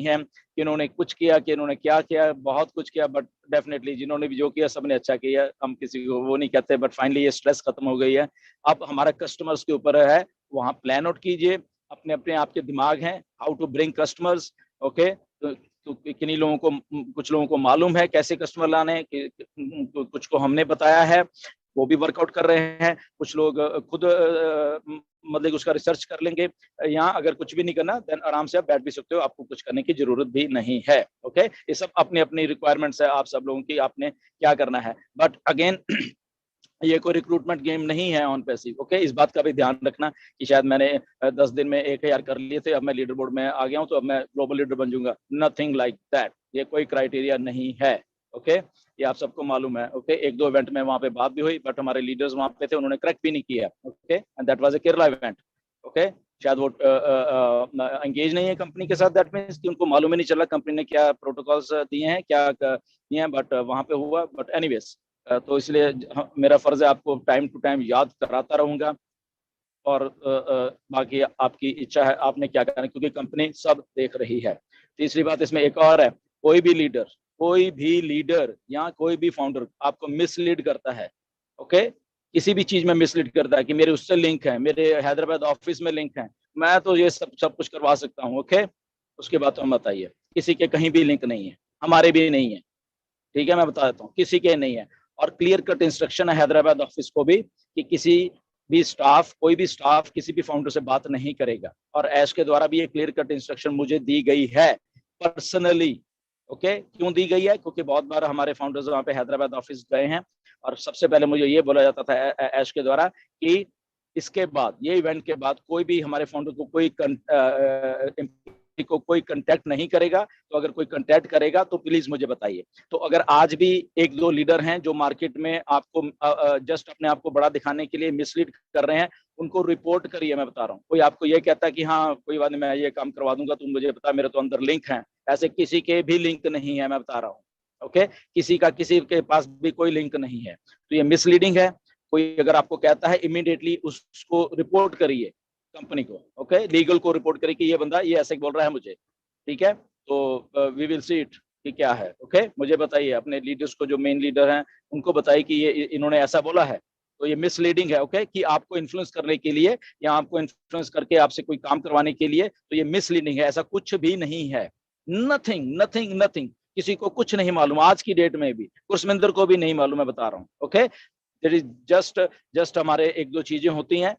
है कि इन्होंने कुछ किया, कि इन्होंने क्या किया, बहुत कुछ किया, बट डेफिनेटली जिन्होंने भी जो किया सबने अच्छा किया, हम किसी को वो नहीं कहते, बट फाइनली ये स्ट्रेस खत्म हो गई है। अब हमारा कस्टमर्स के ऊपर है, वहाँ प्लान आउट कीजिए, अपने अपने आपके दिमाग हैं, how to bring customers. Okay, तो किन्हीं लोगों को, कुछ लोगों को मालूम है कैसे कस्टमर लाने, कुछ को हमने बताया है, वो भी वर्कआउट कर रहे हैं, कुछ लोग खुद मतलब उसका रिसर्च कर लेंगे। यहाँ अगर कुछ भी नहीं करना देन आराम से आप बैठ भी सकते हो, आपको कुछ करने की जरूरत भी नहीं है। ओके, ये सब अपनी अपनी रिक्वायरमेंट्स है आप सब लोगों की, आपने क्या करना है। बट अगेन ये कोई रिक्रूटमेंट गेम नहीं है ऑन पैसिव। ओके, इस बात का भी ध्यान रखना कि शायद मैंने 10 दिन में 1,000 कर लिए थे, अब मैं लीडर बोर्ड में आ गया हूं तो अब मैं ग्लोबल लीडर बन जाऊंगा। नथिंग लाइक दैट, ये कोई क्राइटेरिया नहीं है। ओके, ये आप सबको मालूम है। ओके, एक दो इवेंट में वहां पे बात भी हुई, बट हमारे लीडर्स वहां पे थे, उन्होंने करेक्ट भी नहीं किया। Okay, and that was a Kerala event. Okay, शायद वो एंगेज नहीं है कंपनी के साथ, दैट मीन्स कि उनको मालूम ही नहीं चला कंपनी ने क्या प्रोटोकॉल्स दिए हैं, क्या दिए हैं, बट वहां पे हुआ। बट एनीवेज, तो इसलिए मेरा फर्ज है आपको टाइम टू टाइम याद कराता रहूंगा, और बाकी आपकी इच्छा है आपने क्या करना है, क्योंकि कंपनी सब देख रही है। तीसरी बात इसमें एक और है, कोई भी लीडर या कोई भी फाउंडर आपको मिसलीड करता है। ओके, किसी भी चीज में मिसलीड करता है कि मेरे उससे लिंक है, मेरे हैदराबाद ऑफिस में लिंक है, मैं तो ये सब सब कुछ करवा सकता हूँ। ओके, उसके बाद तो हम बताइए, किसी के कहीं भी लिंक नहीं है, हमारे भी नहीं है। ठीक है, मैं बता देता हूँ, किसी के नहीं है। और क्लियर कट इंस्ट्रक्शन है हैदराबाद ऑफिस को भी कि किसी भी स्टाफ, कोई भी स्टाफ किसी भी फाउंडर से बात नहीं करेगा। और ऐश के द्वारा भी ये क्लियर कट इंस्ट्रक्शन मुझे दी गई है पर्सनली। ओके, क्यों दी गई है? क्योंकि बहुत बार हमारे फाउंडर्स वहां पे हैदराबाद ऑफिस गए हैं, और सबसे पहले मुझे ये बोला जाता था ऐश के द्वारा कि इसके बाद, ये इवेंट के बाद कोई भी हमारे फाउंडर को कोई कांटेक्ट नहीं करेगा, तो अगर कोई कांटेक्ट करेगा तो प्लीज मुझे बताइए। तो अगर आज भी एक दो लीडर हैं जो मार्केट में आपको जस्ट अपने आप को बड़ा दिखाने के लिए मिसलीड कर रहे हैं, उनको रिपोर्ट करिए। मैं बता रहा हूँ, कोई आपको ये कहता है कि हाँ कोई बात नहीं, मैं ये काम करवा दूंगा, तुम मुझे बता, मेरे तो अंदर लिंक है, ऐसे किसी के भी लिंक नहीं है, मैं बता रहा हूँ। ओके, किसी के पास भी कोई लिंक नहीं है, तो ये मिसलीडिंग है। कोई अगर आपको कहता है, इमीडिएटली उसको रिपोर्ट करिए कंपनी को। ओके, लीगल को रिपोर्ट करिए कि ये बंदा ये ऐसे बोल रहा है मुझे। ठीक है, तो वी विल सी इट कि क्या है। ओके, मुझे बताइए, अपने लीडर्स को, जो मेन लीडर हैं उनको बताइए कि ये इन्होंने ऐसा बोला है, तो ये मिसलीडिंग है। ओके, कि आपको इन्फ्लुएंस करने के लिए या आपको इन्फ्लुएंस करके आपसे कोई काम करवाने के लिए, तो ये मिसलीडिंग है, ऐसा कुछ भी नहीं है। नथिंग नथिंग नथिंग, किसी को कुछ नहीं मालूम, आज की डेट में भी कुरसमिंदर को भी नहीं मालूम, मैं बता रहा हूँ। ओके, देयर इज जस्ट हमारे एक दो चीजें होती हैं